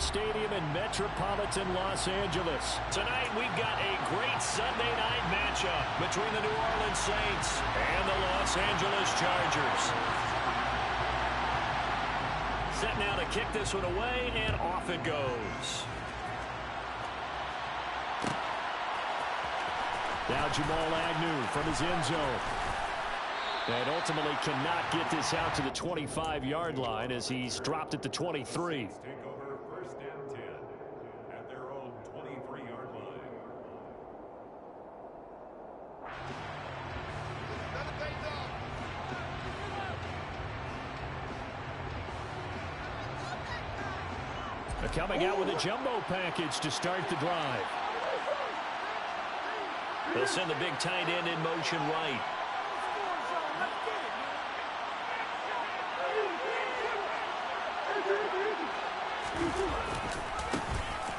Stadium in metropolitan Los Angeles. Tonight, we've got a great Sunday night matchup between the New Orleans Saints and the Los Angeles Chargers. Set now to kick this one away, and off it goes. Now Jamal Agnew from his end zone. And ultimately cannot get this out to the 25-yard line as he's dropped at the 23. Take over first and 10 at their own 23-yard line. Coming out with a jumbo package to start the drive. They'll send the big tight end in motion right.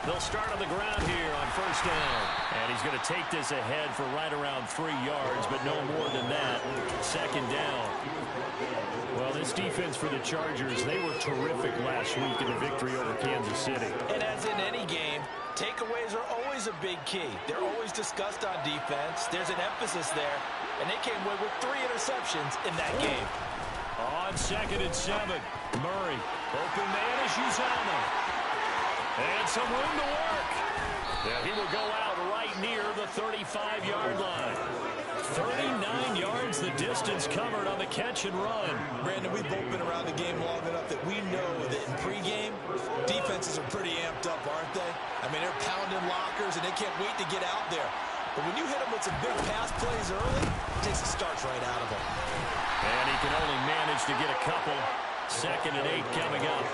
They'll start on the ground here on first down. And he's going to take this ahead for right around 3 yards, but no more than that. Second down. Well, this defense for the Chargers, they were terrific last week in the victory over Kansas City. And as in any game, takeaways are always a big key. They're always discussed on defense. There's an emphasis there. And they came away with 3 interceptions in that game. On 2nd and 7, Murray. Open man is Uzomah. And some room to work. Yeah, he will go out right near the 35-yard line. 39 yards the distance covered on the catch and run. Brandon, we've both been around the game long enough that we know that in pregame, defenses are pretty amped up, aren't they? I mean, they're pounding lockers, and they can't wait to get out there. But when you hit them with some big pass plays early, it takes the starch right out of them. And he can only manage to get a couple. 2nd and 8 coming up.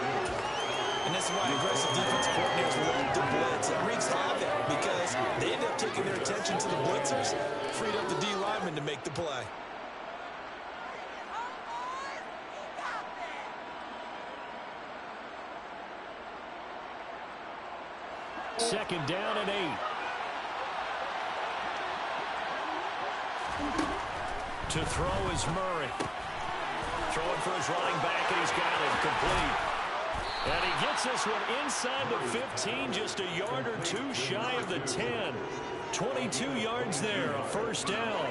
And this is why aggressive defense coordinators love to blitz. It wreaks havoc because they end up taking their attention to the blitzers, freed up the D lineman to make the play. Second down and 8. To throw is Murray. Throwing for his running back, and he's got it complete. And he gets this one inside the 15, just a yard or 2 shy of the 10. 22 yards there, a first down.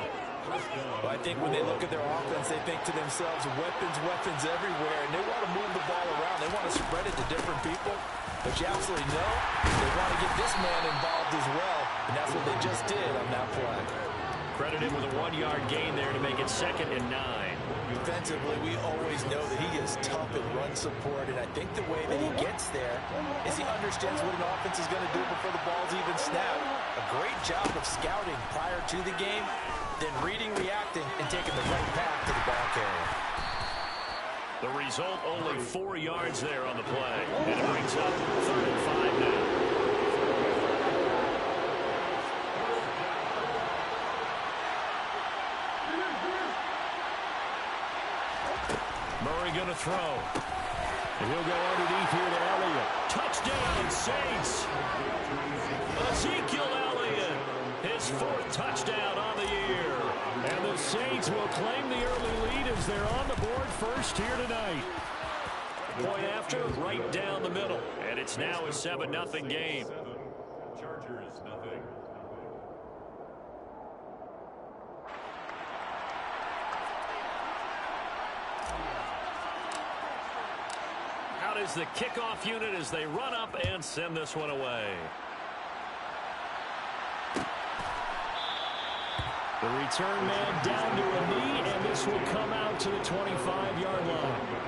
Well, I think when they look at their offense, they think to themselves, weapons everywhere, and they want to move the ball around. They want to spread it to different people. But you absolutely know they want to get this man involved as well, and that's what they just did on that play. Credited with a 1-yard gain there to make it 2nd and 9. Defensively, we always know that he is tough in run support, and I think the way that he gets there is he understands what an offense is going to do before the ball's even snapped. A great job of scouting prior to the game, then reading, reacting, and taking the right path to the ball carrier. The result, only 4 yards there on the play, and it brings up 3rd and 5 now. Murray going to throw. And he'll go underneath here to Elliott. Touchdown, Saints. Ezekiel Elliott, his 4th touchdown on the year. And the Saints will claim the early lead as they're on the board first here tonight. Point after, right down the middle. And it's now a 7-0 game. Chargers, nothing. Out is the kickoff unit as they run up and send this one away. The return man down to a knee, and this will come out to the 25-yard line.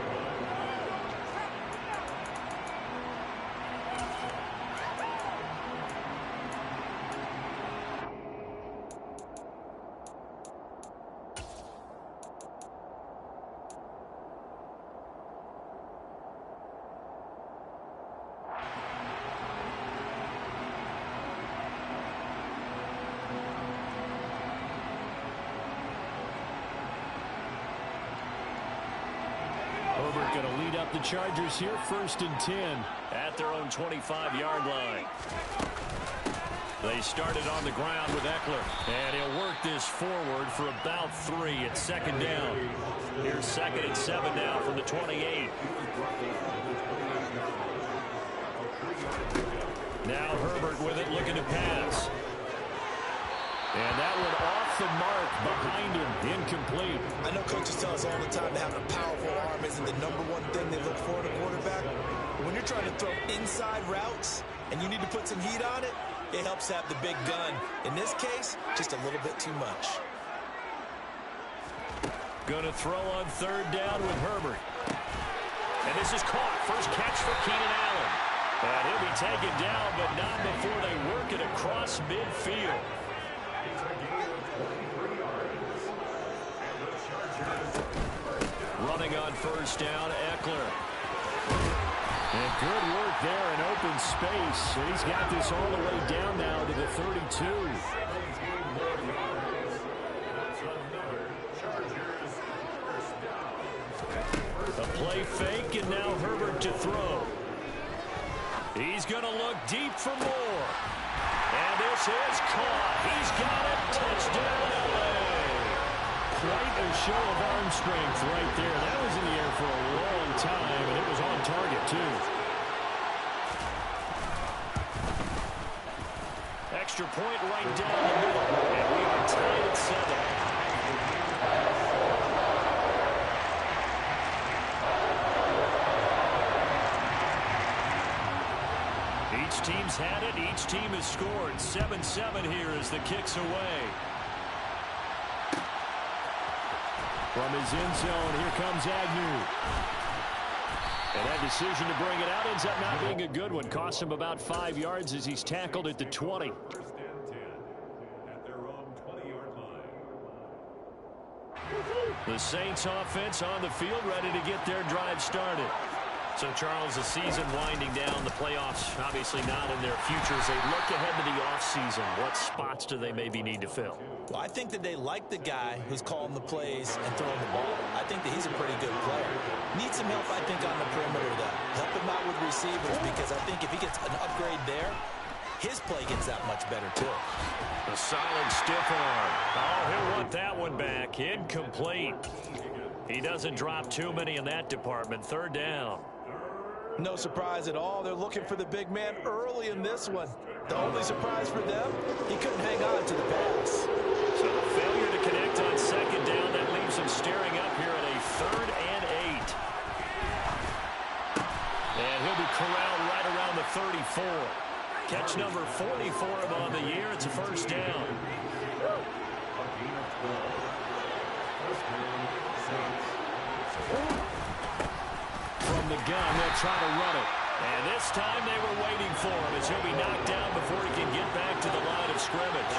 Herbert going to lead up the Chargers here, 1st and 10 at their own 25-yard line. They started on the ground with Eckler, and he'll work this forward for about 3 at 2nd down. Here's 2nd and 7 now from the 28. Now Herbert with it, looking to pass. And that one off the mark behind him, incomplete. I know coaches tell us all the time that having a powerful arm isn't the #1 thing they look for in a quarterback. When you're trying to throw inside routes and you need to put some heat on it, it helps have the big gun. In this case, just a little bit too much. Going to throw on 3rd down with Herbert. And this is caught. First catch for Keenan Allen. And he'll be taken down, but not before they work it across midfield. Running on 1st down, Eckler. And good work there in open space. And he's got this all the way down now to the 32. A play fake, and now Herbert to throw. He's going to look deep for more. And this is caught. He's got it. Touchdown, LA. Quite a show of arm strength right there. That was in the air for a long time, and it was on target, too. Extra point right down the middle, and we are tied at 7. Each team's had it. Each team has scored. 7-7 here as the kick's away. From his end zone, here comes Agnew. And that decision to bring it out ends up not being a good one. Cost him about 5 yards as he's tackled at the 20. 1st and 10 at their own 20-yard line. The Saints offense on the field, ready to get their drive started. So, Charles, the season winding down, the playoffs obviously not in their future. As they look ahead to the offseason, what spots do they maybe need to fill? Well, I think that they like the guy who's calling the plays and throwing the ball. I think that he's a pretty good player. Needs some help, I think, on the perimeter, though. Help him out with receivers, because I think if he gets an upgrade there, his play gets that much better, too. A solid stiff arm. Oh, he'll want that one back. Incomplete. He doesn't drop too many in that department. 3rd down. No surprise at all. They're looking for the big man early in this one. The only surprise for them, he couldn't hang on to the pass. So the failure to connect on 2nd down, that leaves him staring up here at a 3rd and 8. And he'll be corralled right around the 34. Catch number 40 for him on the year. It's a 1st down. From the gun, they'll try to run it. And this time they were waiting for him as he'll be knocked down before he can get back to the line of scrimmage.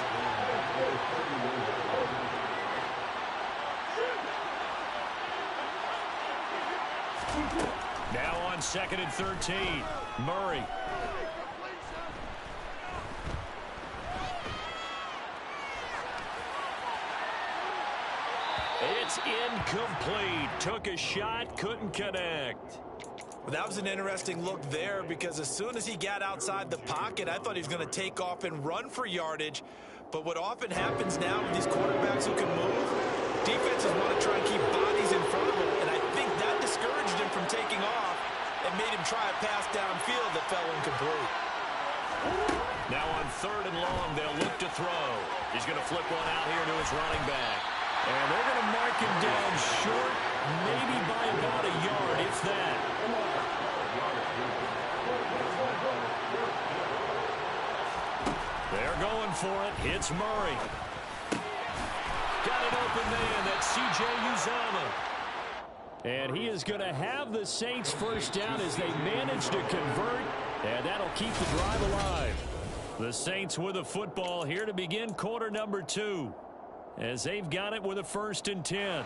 Now on 2nd and 13, Murray. It's incomplete. Took a shot, couldn't connect. Well, that was an interesting look there, because as soon as he got outside the pocket, I thought he was going to take off and run for yardage. But what often happens now with these quarterbacks who can move, defenses want to try and keep bodies in front of them, and I think that discouraged him from taking off and made him try a pass downfield that fell incomplete. Now on 3rd and long, they'll look to throw. He's going to flip one out here to his running back. And they're going to mark him down short, maybe by about a yard, if that. They're going for it. It's Murray. Got an open man. That's C.J. Uzomah. And he is going to have the Saints 1st down as they manage to convert. And that'll keep the drive alive. The Saints with a football here to begin quarter number 2. As they've got it with a 1st and 10.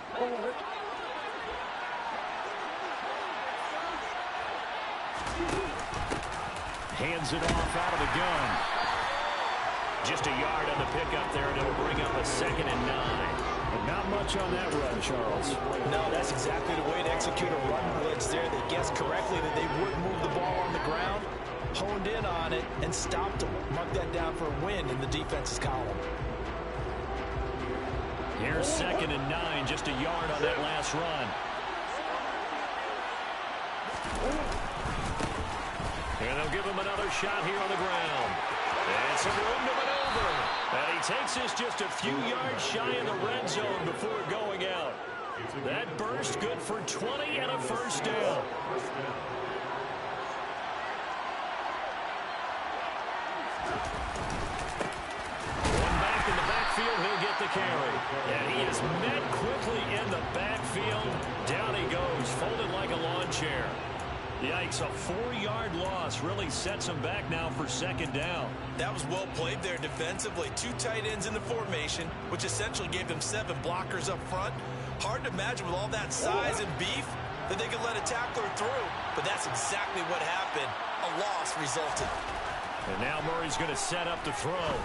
Hands it off out of the gun. Just a yard on the pickup there, and it'll bring up a 2nd and 9. But not much on that run, Charles. No, that's exactly the way to execute a run blitz there. They guessed correctly that they would move the ball on the ground, honed in on it, and stopped them. Mark that down for a win in the defense's column. Here's 2nd and 9, just a yard on that last run. And they'll give him another shot here on the ground. And some room to maneuver. And he takes this just a few yards shy of the red zone before going out. That burst good for 20 and a first down. One back in the backfield, he'll get the carry. And he is met quickly in the backfield. Down he goes, folded like a lawn chair. Yikes, a 4-yard loss really sets him back now for second down. That was well played there defensively. 2 tight ends in the formation, which essentially gave them 7 blockers up front. Hard to imagine with all that size and beef that they could let a tackler through, but that's exactly what happened. A loss resulted. And now Murray's going to set up to throw.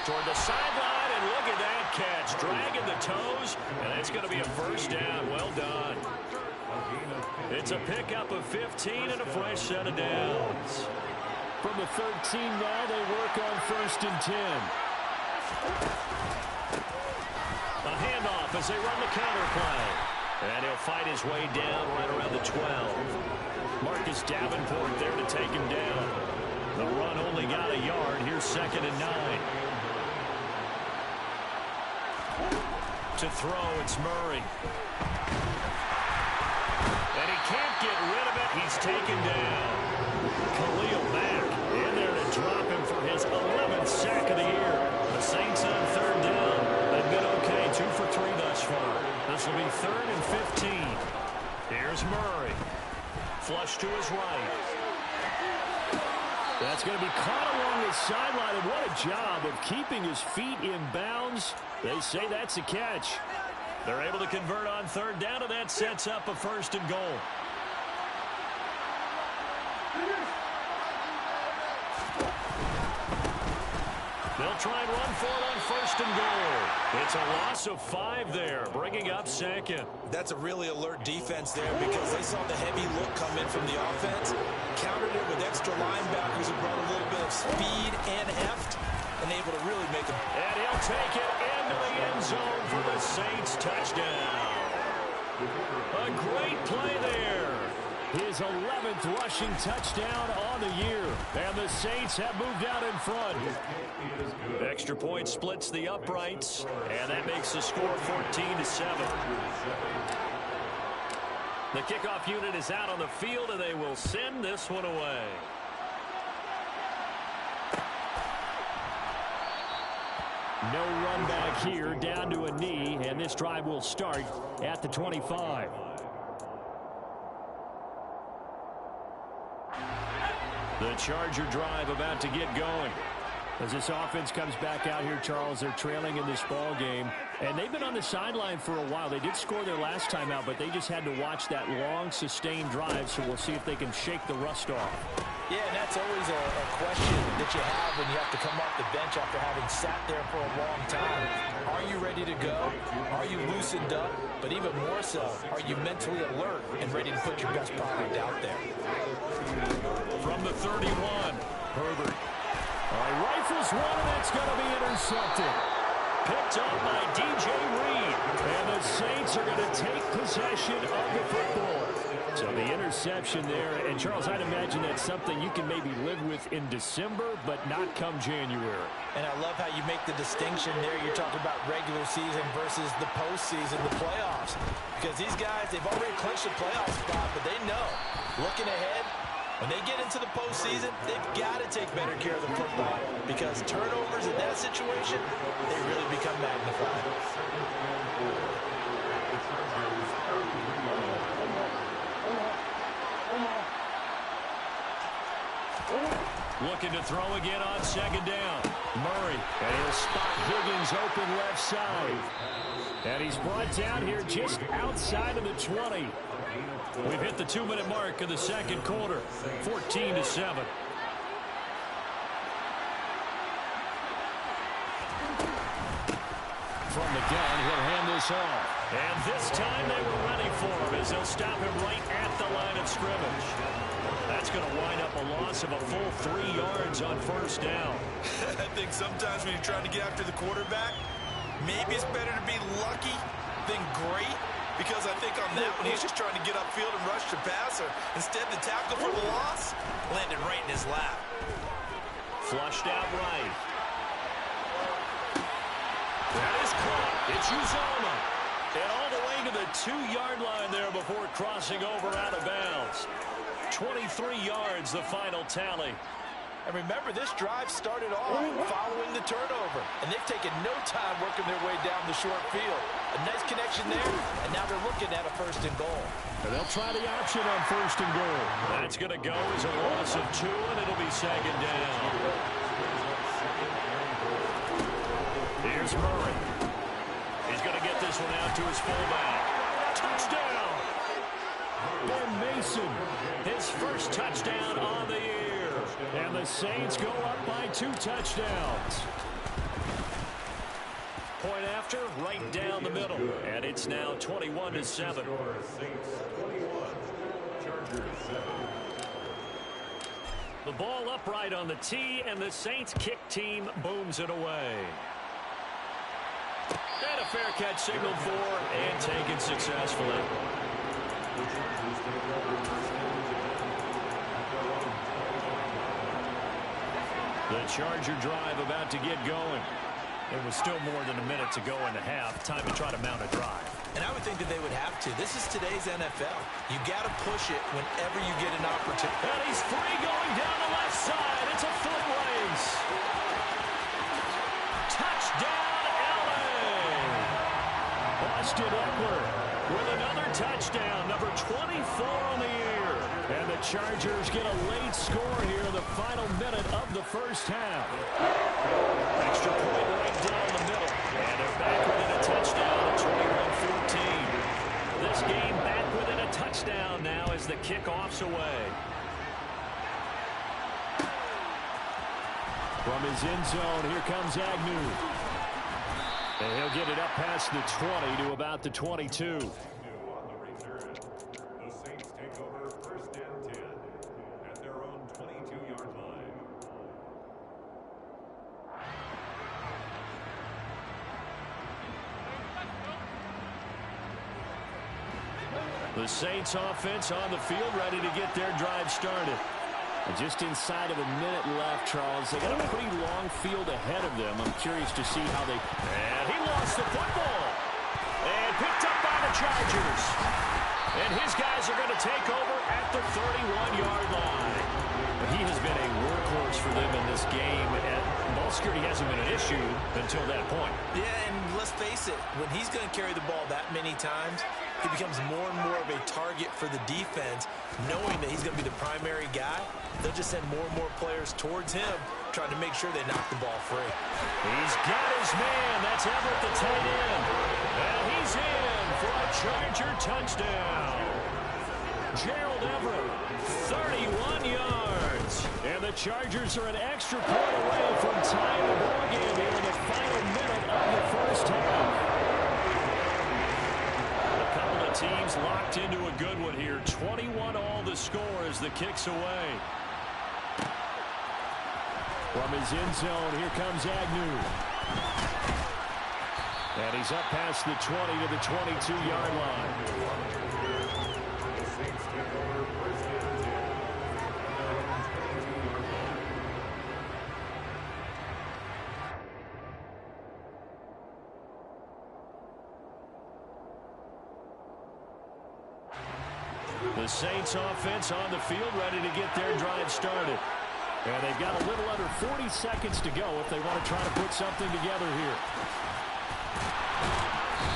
Toward the sideline, and look at that catch. Dragging the toes, and it's going to be a first down. Well done. It's a pickup of 15 and a fresh set of downs. From the 13 now, they work on 1st and 10. A handoff as they run the counter play. And he'll fight his way down right around the 12. Marcus Davenport there to take him down. The run only got a yard. Here's 2nd and 9. To throw, it's Murray. And he can't get rid of it. He's taken down. Khalil Mack in there to drop him for his 11th sack of the year. The Saints on 3rd down. They've been okay, 2 for 3 thus far. This will be 3rd and 15. Here's Murray. Flush to his right. That's going to be caught along his sideline, and what a job of keeping his feet in bounds. They say that's a catch. They're able to convert on 3rd down, and that sets up a 1st and goal. They'll try and run for it on 1st and goal. It's a loss of 5 there, bringing up 2nd. That's a really alert defense there because they saw the heavy look come in from the offense, countered it with extra linebackers who brought a little bit of speed and heft, and able to really make them. And he'll take it into the end zone for the Saints touchdown. A great play there. His 11th rushing touchdown on the year. And the Saints have moved out in front. Extra point splits the uprights. And that makes the score 14-7. The kickoff unit is out on the field, and they will send this one away. No run back here, down to a knee, and this drive will start at the 25. The Charger drive about to get going. As this offense comes back out here, Charles, they're trailing in this ball game, and they've been on the sideline for a while. They did score their last time out, but they just had to watch that long, sustained drive, so we'll see if they can shake the rust off. Yeah, and that's always a question that you have when you have to come off the bench after having sat there for a long time. Are you ready to go? Are you loosened up? But even more so, are you mentally alert and ready to put your best product out there? From the 31, Herbert. Rifles one, and that's going to be intercepted. Picked up by DJ Reed. And the Saints are going to take possession of the football. So the interception there, and Charles, I'd imagine that's something you can maybe live with in December, but not come January. And I love how you make the distinction there. You're talking about regular season versus the postseason, the playoffs. Because these guys, they've already clinched a playoff spot, but they know, looking ahead, when they get into the postseason, they've got to take better care of the football because turnovers in that situation, they really become magnified. Looking to throw again on 2nd down. Murray, and he'll spot Higgins open left side. And he's brought down here just outside of the 20. We've hit the 2-minute mark of the 2nd quarter, 14-7. From the gun, he'll hand this off. And this time they were ready for him as they'll stop him right at the line of scrimmage. That's going to wind up a loss of a full 3 yards on 1st down. I think sometimes when you're trying to get after the quarterback, maybe it's better to be lucky than great. because I think on that one, he's just trying to get upfield and rush the passer. Instead, the tackle for the loss landed right in his lap. Flushed out right. That is caught. It's Uzomah. And all the way to the 2-yard line there before crossing over out of bounds. 23 yards, the final tally. And remember, this drive started off following the turnover. And they've taken no time working their way down the short field. A nice connection there, and now they're looking at a 1st and goal. And they'll try the option on 1st and goal. That's going to go as a loss of 2, and it'll be 2nd down. Here's Murray. He's going to get this one out to his fullback. Touchdown! Ben Mason, his first touchdown on the year. And the Saints go up by 2 touchdowns. Point after, right down the middle. And it's now 21-7. Saints 21, Chargers 7. The ball upright on the tee, and the Saints kick team booms it away. And a fair catch signaled for and taken successfully. The Charger drive about to get going. There was still more than a minute to go in the half. Time to try to mount a drive. And I would think that they would have to. This is today's NFL. You got to push it whenever you get an opportunity. And he's free going down the left side. It's a foot race. Touchdown, LA! Austin Eckler with another touchdown, number 24 on the year. And the Chargers get a late score here in the final minute of the first half. Extra point right down the middle. And they're back within a touchdown at 21-14. This game back within a touchdown now as the kickoff's away. From his end zone, here comes Agnew. And he'll get it up past the 20 to about the 22. On the return, the Saints take over 1st and 10 at their own 22-yard line. The Saints offense on the field, ready to get their drive started. And just inside of a minute left, Charles. They got a pretty long field ahead of them. I'm curious to see how they... And he lost the football. And picked up by the Chargers. And his guys are going to take over at the 31-yard line. But he has been a workhorse for them in this game. And ball security hasn't been an issue until that point. Yeah, and let's face it, when he's going to carry the ball that many times, he becomes more and more of a target for the defense, knowing that he's going to be the primary guy. They'll just send more and more players towards him, trying to make sure they knock the ball free. He's got his man. That's Everett, the tight end. And he's in for a Charger touchdown. Gerald Everett, 31 yards. And the Chargers are an extra point away from tying the ball game here in the final minute of the first half. Teams locked into a good one here. 21 all the score as the kick's away. From his end zone, here comes Agnew. And he's up past the 20 to the 22-yard line. The Saints take over 1st and 10 at their own 22-yard line. The Saints offense on the field ready to get their drive started. And they've got a little under 40 seconds to go if they want to try to put something together here.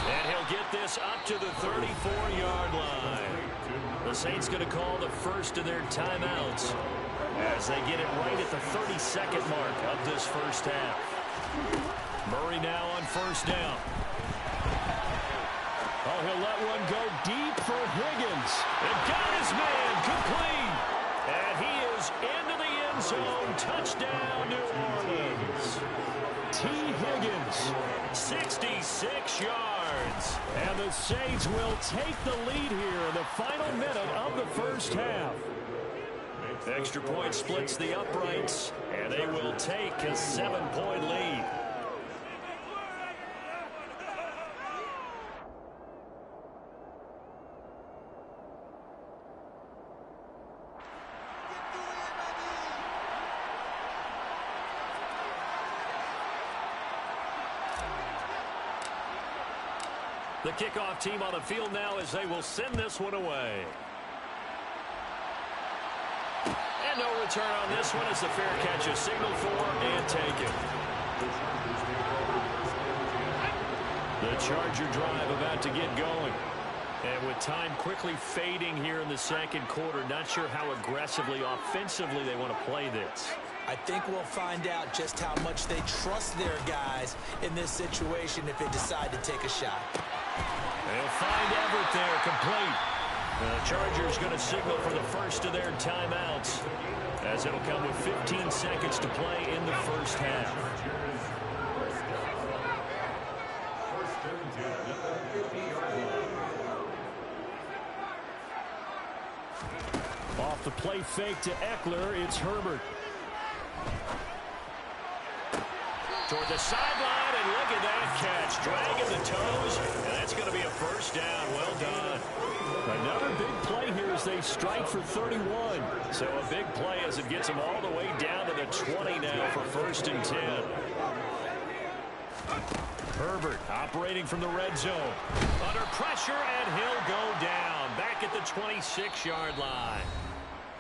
And he'll get this up to the 34-yard line. The Saints going to call the first of their timeouts as they get it right at the 32nd mark of this first half. Murray now on 1st down. Oh, he'll let one go deep for Higgins. And got his man complete. And he is into the end zone. Touchdown, New Orleans. T. Higgins, 66 yards. And the Saints will take the lead here in the final minute of the first half. Extra point splits the uprights, and they will take a 7-point lead. The kickoff team on the field now as they will send this one away. And no return on this one as the fair catch is signaled for and taken. The Charger drive about to get going. And with time quickly fading here in the second quarter, not sure how aggressively, offensively they want to play this. I think we'll find out just how much they trust their guys in this situation if they decide to take a shot. They'll find Everett there, complete. The Chargers going to signal for the first of their timeouts, as it'll come with 15 seconds to play in the first half. Off the play fake to Eckler, it's Herbert. Toward the sideline, and look at that catch. Dragging the toes, and that's going to be a first down. Well done. Another big play here as they strike for 31. So a big play as it gets them all the way down to the 20 now for 1st and 10. Herbert operating from the red zone. Under pressure, and he'll go down. Back at the 26-yard line.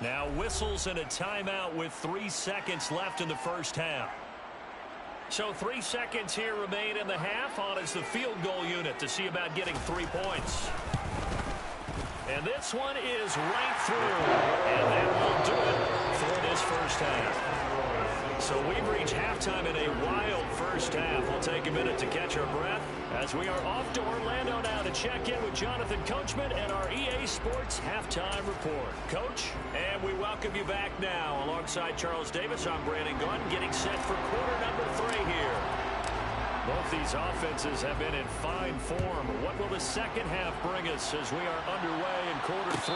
Now whistles and a timeout with 3 seconds left in the first half. So 3 seconds here remain in the half. On is the field goal unit to see about getting 3 points. And this one is right through. And that will do it for this first half. So we've reached halftime in a wild first half. We'll take a minute to catch our breath as we are off to Orlando now to check in with Jonathan Coachman and our EA Sports Halftime Report. Coach, and we welcome you back now. Alongside Charles Davis, I'm Brandon Gunn, getting set for quarter number 3 here. Both these offenses have been in fine form. What will the second half bring us as we are underway in quarter 3?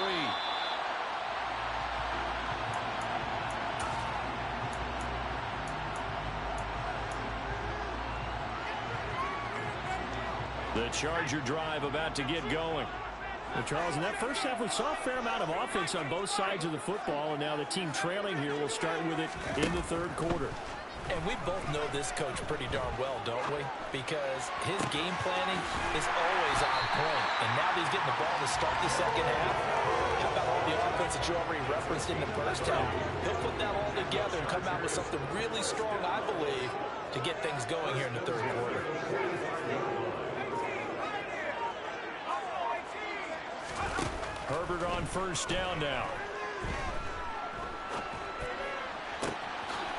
The Charger drive about to get going. Well, Charles, in that first half, we saw a fair amount of offense on both sides of the football, and now the team trailing here will start with it in the third quarter. And we both know this coach pretty darn well, don't we? Because his game planning is always on point. And now that he's getting the ball to start the second half, how about all the offense that you already referenced in the first half? He'll put that all together and come out with something really strong, I believe, to get things going here in the third quarter. Herbert on first down now.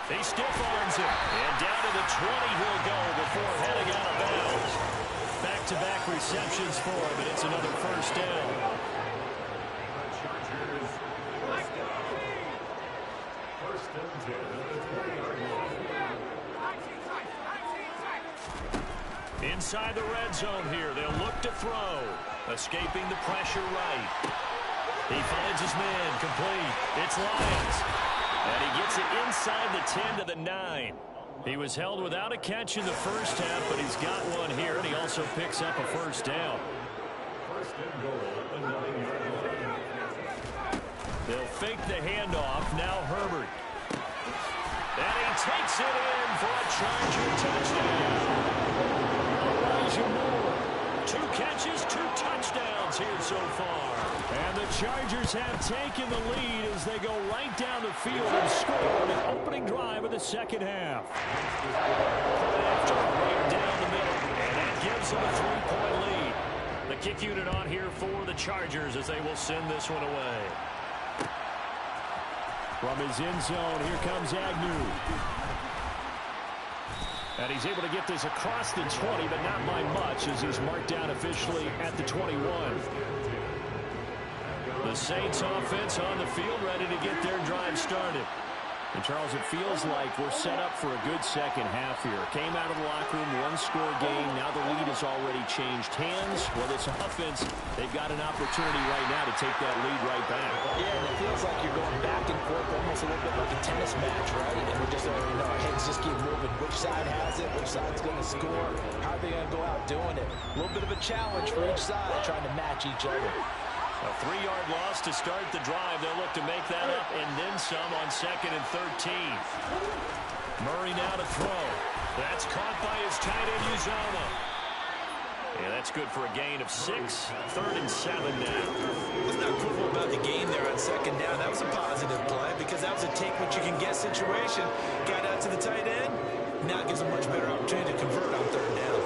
He stiff arms it. And down to the 20 he'll go before heading out of bounds. Back-to-back receptions for him, and it's another first down. Inside the red zone here, they'll look to throw. Escaping the pressure right. He finds his man, complete. It's Lyons. And he gets it inside the 10 to the 9. He was held without a catch in the first half, but he's got one here, and he also picks up a first down. They'll fake the handoff. Now Herbert. And he takes it in for a Charger touchdown. Elijah Moore. 2 catches, 2 touchdowns here so far. And the Chargers have taken the lead as they go right down the field and score on the opening drive of the second half. After right down the middle, and that gives them a 3-point lead. The kick unit on here for the Chargers as they will send this one away. From his end zone, here comes Agnew. And he's able to get this across the 20, but not by much as he's marked down officially at the 21. The Saints offense on the field ready to get their drive started. And, Charles, it feels like we're set up for a good second half here. Came out of the locker room, 1-score game. Now the lead has already changed hands. Well, this offense, they've got an opportunity right now to take that lead right back. Yeah, and it feels like you're going back and forth almost a little bit like a tennis match, right? And we're just, our heads just keep moving. Which side has it? Which side's going to score? How are they going to go out doing it? A little bit of a challenge for each side, trying to match each other. A 3-yard loss to start the drive. They'll look to make that up and then some on 2nd and 13. Murray now to throw. That's caught by his tight end, Uzomah. And that's good for a gain of 6. 3rd and 7 now. Let's not quibble about the gain there on 2nd down. That was a positive play because that was a take-what-you-can-get situation. Got out to the tight end. Now it gives a much better opportunity to convert on 3rd down.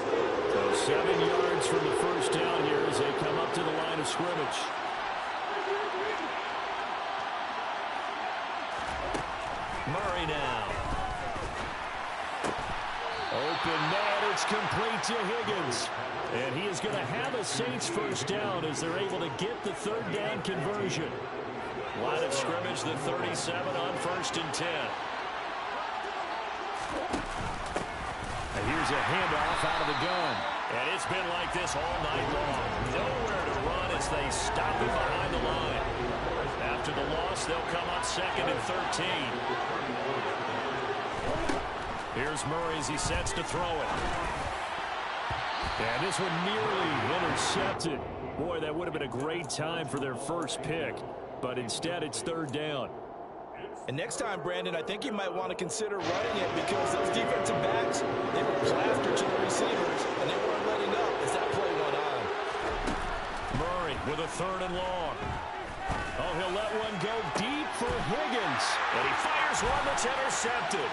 So 7 yards from the first down here as they come up to the line of scrimmage. Murray now. Open net, it's complete to Higgins. And he is going to have a Saints first down as they're able to get the 3rd down conversion. Line of scrimmage, the 37 on 1st and 10. And here's a handoff out of the gun. And it's been like this all night long. Nowhere to run as they stop it behind the line. After the loss, they'll come up 2nd and 13. Here's Murray as he sets to throw it. And this one nearly intercepted. Boy, that would have been a great time for their first pick. But instead, it's 3rd down. And next time, Brandon, I think you might want to consider running it because those defensive backs, they were plastered to the receivers, and they weren't letting up as that play went on. Murray with a 3rd and long. Oh, he'll let one go deep for Higgins. And he fires one that's intercepted.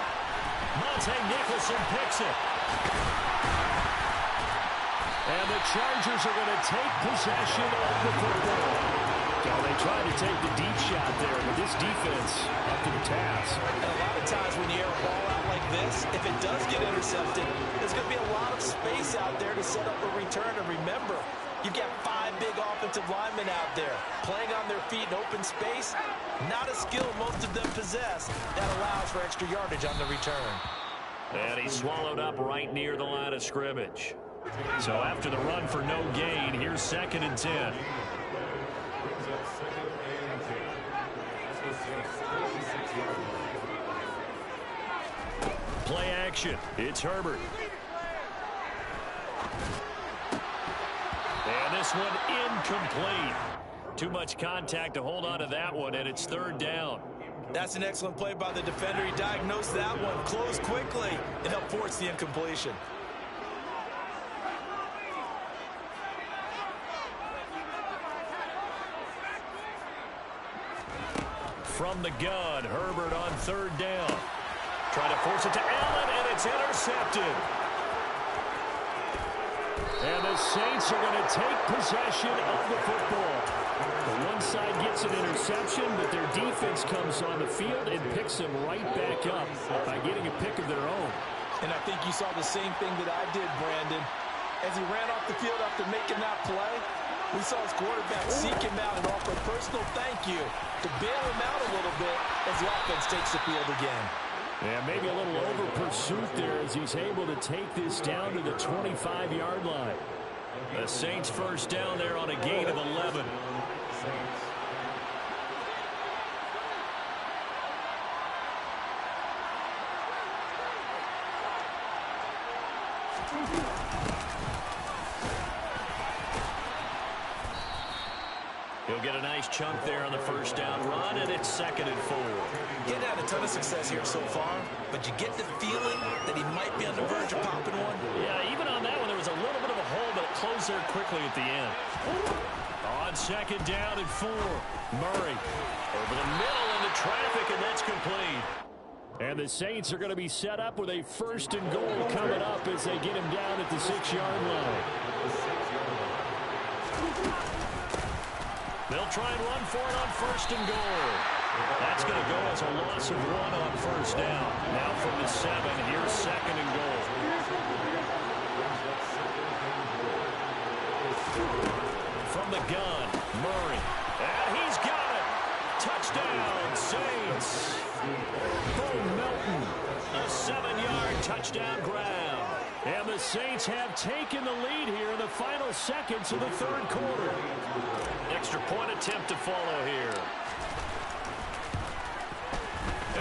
Monte Nicholson picks it. And the Chargers are going to take possession of the football. Well, they tried to take the deep shot there, but this defense up to the task. And a lot of times when you air a ball out like this, if it does get intercepted, there's going to be a lot of space out there to set up a return. And remember, you've got 5 big offensive linemen out there playing on their feet in open space. Not a skill most of them possess that allows for extra yardage on the return. And he's swallowed up right near the line of scrimmage. So after the run for no gain, here's 2nd and 10. Brings up 2nd and 10. That's the Saints' 36-yard line. Play action. It's Herbert. And this one incomplete. Too much contact to hold on to that one, and it's 3rd down. That's an excellent play by the defender. He diagnosed that one, closed quickly, and helped force the incompletion. From the gun, Herbert on 3rd down. Trying to force it to Allen, and it's intercepted. And the Saints are going to take possession of the football. The one side gets an interception, but their defense comes on the field and picks them right back up by getting a pick of their own. And I think you saw the same thing that I did, Brandon. As he ran off the field after making that play, we saw his quarterback seek him out and offer a personal thank you to bail him out a little bit as the offense takes the field again. Yeah, maybe a little over pursuit there as he's able to take this down to the 25-yard line. The Saints first down there on a gain of 11. He'll get a nice chunk there on the first down run, and it's 2nd and 4. He hadn't had a ton of success here so far, but you get the feeling that he might be on the verge of popping one. Yeah, even on that one, there was a little bit of a hole, but it closed there quickly at the end. On 2nd down and 4, Murray over the middle into traffic, and that's complete. And the Saints are going to be set up with a 1st and goal coming up as they get him down at the 6-yard line. They'll try and run for it on 1st and goal. That's going to go as a loss of 1 on 1st down. Now from the 7, here's 2nd and goal. From the gun, Murray. And he's got it. Touchdown, Saints. Bo Melton, a 7-yard touchdown grab. And the Saints have taken the lead here in the final seconds of the 3rd quarter. Extra point attempt to follow here.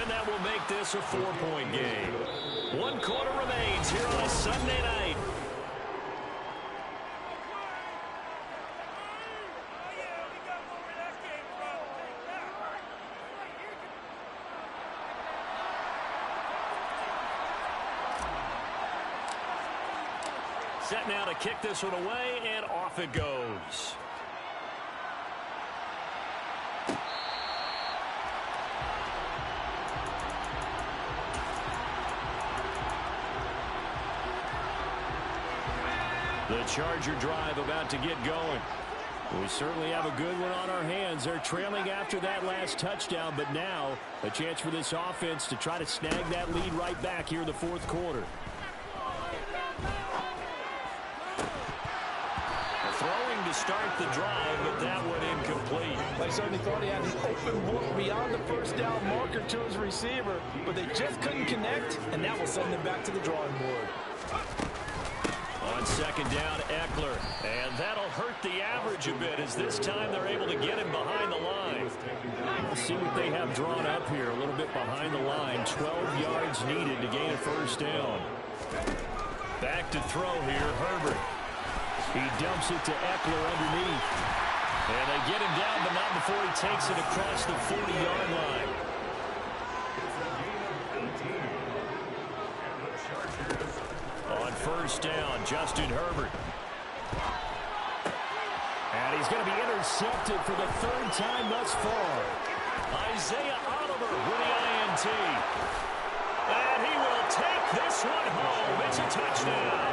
And that will make this a 4-point game. 1 quarter remains here on a Sunday night. set now to kick this one away, and off it goes. The Charger drive about to get going. We certainly have a good one on our hands. They're trailing after that last touchdown, but now a chance for this offense to try to snag that lead right back here in the fourth quarter. Throwing to start the drive, but that one incomplete. They certainly thought he had the open book beyond the first down marker to his receiver, but they just couldn't connect, and that will send them back to the drawing board. On second down, Eckler. And that'll hurt the average a bit as this time they're able to get him behind the line. Let's see what they have drawn up here. A little bit behind the line. 12 yards needed to gain a first down. Back to throw here, Herbert. He dumps it to Eckler underneath. And they get him down, but not before he takes it across the 40-yard line. On first down, Justin Herbert. And he's going to be intercepted for the third time thus far. Isaiah Oliver with the INT. And he will take this one home. It's a touchdown.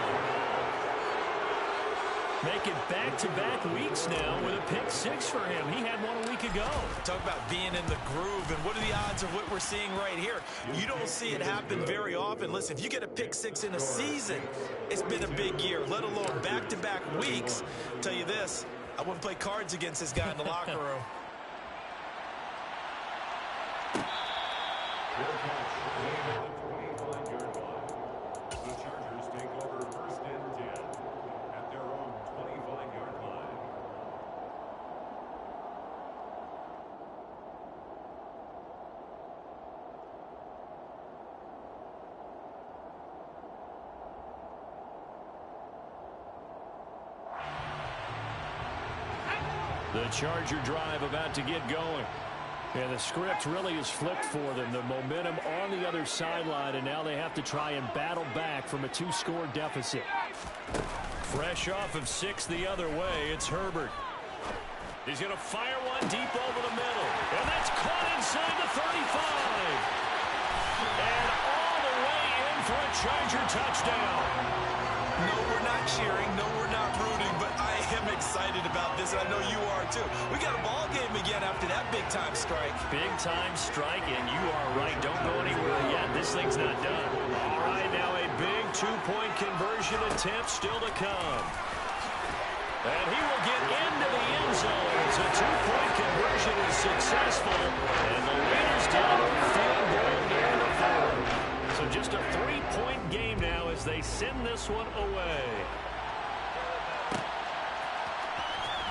Make it back-to-back weeks now with a pick-6 for him. He had one a week ago. Talk about being in the groove, and what are the odds of what we're seeing right here? You don't see it happen very often. Listen, if you get a pick-6 in a season, it's been a big year, let alone back-to-back weeks. I'll tell you this, I wouldn't play cards against this guy in the locker room. The Chargers take over first and 10 at their own 25-yard line. The Charger drive about to get going. And the script really is flipped for them. The momentum on the other sideline, and now they have to try and battle back from a 2-score deficit. Fresh off of 6 the other way, it's Herbert. He's going to fire one deep over the middle. And that's caught inside the 35. And all the way in for a Charger touchdown. No, we're not cheering. No, we're not rooting, but I am excited about this, and I know you are too. We got a ball game again after that big-time strike. Big-time strike, and you are right. Don't go anywhere yet. This thing's not done. All right, now a big two-point conversion attempt still to come. And he will get into the end zone. So two-point conversion is successful, and the Raiders down to a field goal near the 4. So just a 3-point game now as they send this one away.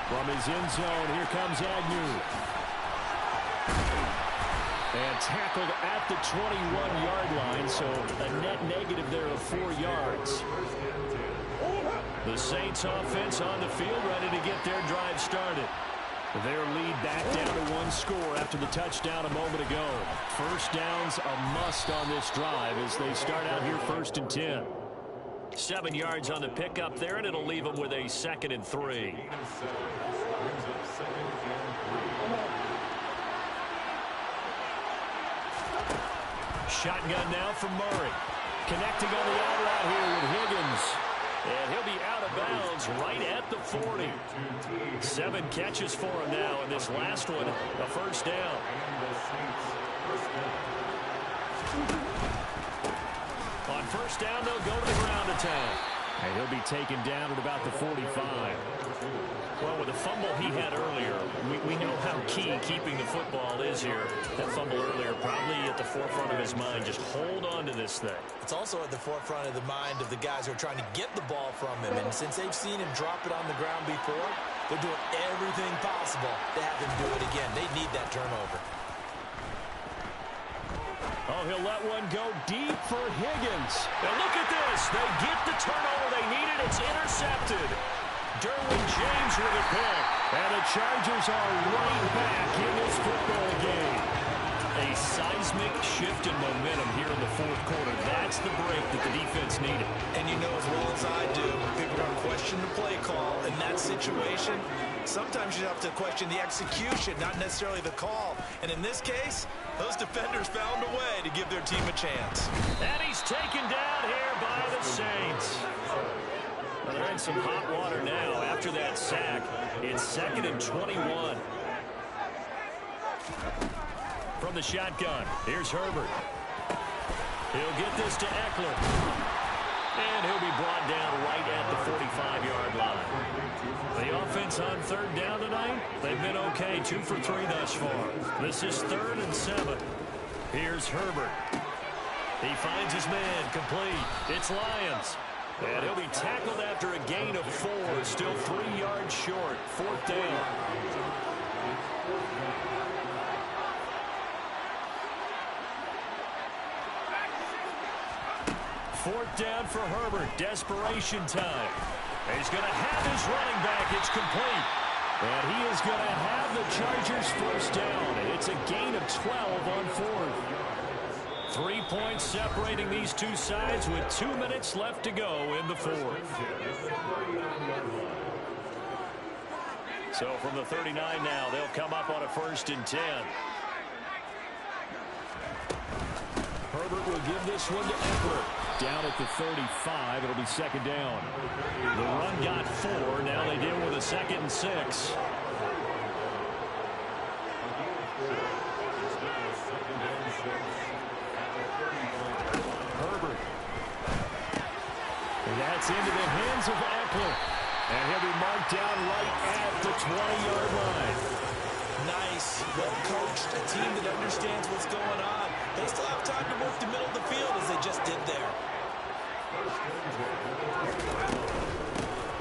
From his end zone, here comes Agnew. And tackled at the 21-yard line, so a net negative there of 4 yards. The Saints offense on the field, ready to get their drive started. Their lead back down to 1 score after the touchdown a moment ago. First down's a must on this drive as they start out here 1st and 10. 7 yards on the pickup there, and it'll leave them with a 2nd and 3. Shotgun now from Murray. Connecting on the out route here with Higgins. And he'll be out of bounds right at the 40. 7 catches for him now, and this last one, a first down. On first down, they'll go to the ground attack. And he'll be taken down at about the 45. Well, with the fumble he had earlier, we know how key keeping the football is here. That fumble earlier probably at the forefront of his mind. Just hold on to this thing. It's also at the forefront of the mind of the guys who are trying to get the ball from him. And since they've seen him drop it on the ground before, they're doing everything possible to have him do it again. They need that turnover. Oh, he'll let one go deep for Higgins. Now look at this. They get the turnover they needed. It's intercepted. Derwin James with a pick. And the Chargers are right back in this football game. A seismic shift in momentum here in the fourth quarter. That's the break that the defense what's needed. And you know as well as I do, people are going to question the play call. In that situation, sometimes you have to question the execution, not necessarily the call. And in this case, those defenders found a way to give their team a chance. And he's taken down here by the Saints. Well, they're in some hot water now after that sack. It's 2nd and 21. From the shotgun, here's Herbert. He'll get this to Eckler. And he'll be brought down right at the 45-yard line. The offense on 3rd down tonight, they've been okay, 2 for 3 thus far. This is 3rd and 7. Here's Herbert. He finds his man, complete. It's Lyons. And he'll be tackled after a gain of 4, still 3 yards short, 4th down. 4th down for Herbert. Desperation time. He's going to have his running back. It's complete. And he is going to have the Chargers 1st down. It's a gain of 12 on 4th. 3 points separating these two sides with 2 minutes left to go in the 4th. So from the 39 now, they'll come up on a 1st and 10. Herbert will give this one to Eckler. Down at the 35, it'll be 2nd down. The run got 4. Now they deal with a 2nd and 6. Herbert. And that's into the hands of Eckler. And he'll be marked down right at the 20-yard line. Nice, well-coached, a team that understands what's going on. They still have time to work the middle of the field as they just did there.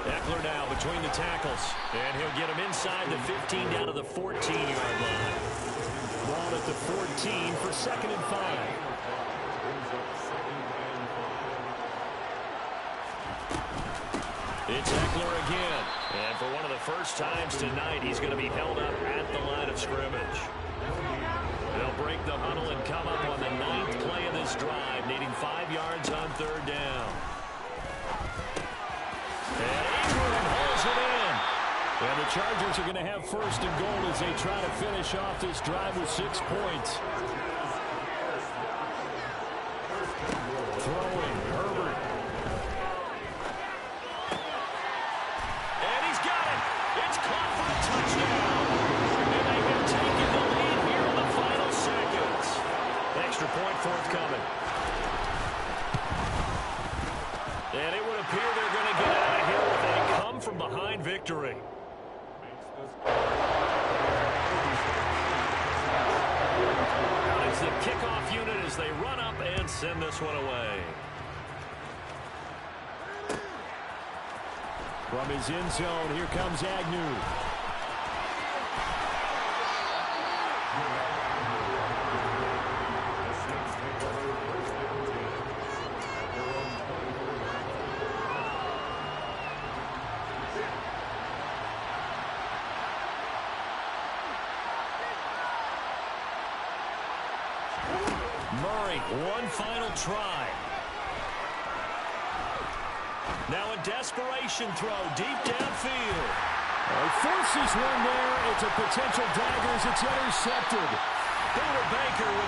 Eckler now between the tackles. And he'll get him inside the 15 down to the 14-yard line. Ball at the 14 for 2nd and 5. It's Eckler again. And for one of the first times tonight, he's going to be held up at the line of scrimmage. They'll break the huddle and come up on the 9th play of this drive, needing 5 yards on 3rd down. And Ingram holds it in. And the Chargers are going to have 1st and goal as they try to finish off this drive with 6 points. Throwing, Herbert. And he's got it. It's caught for a touchdown. And they have taken the lead here in the final seconds. Extra point forthcoming. And it would appear they're going to get out of here with a come-from-behind victory. It's the kickoff unit as they run up and send this one away. From his end zone, here comes Agnew. Murray, one final try. Now a desperation throw deep downfield. He forces one there. It's a potential dagger as it's intercepted. Buda Baker with a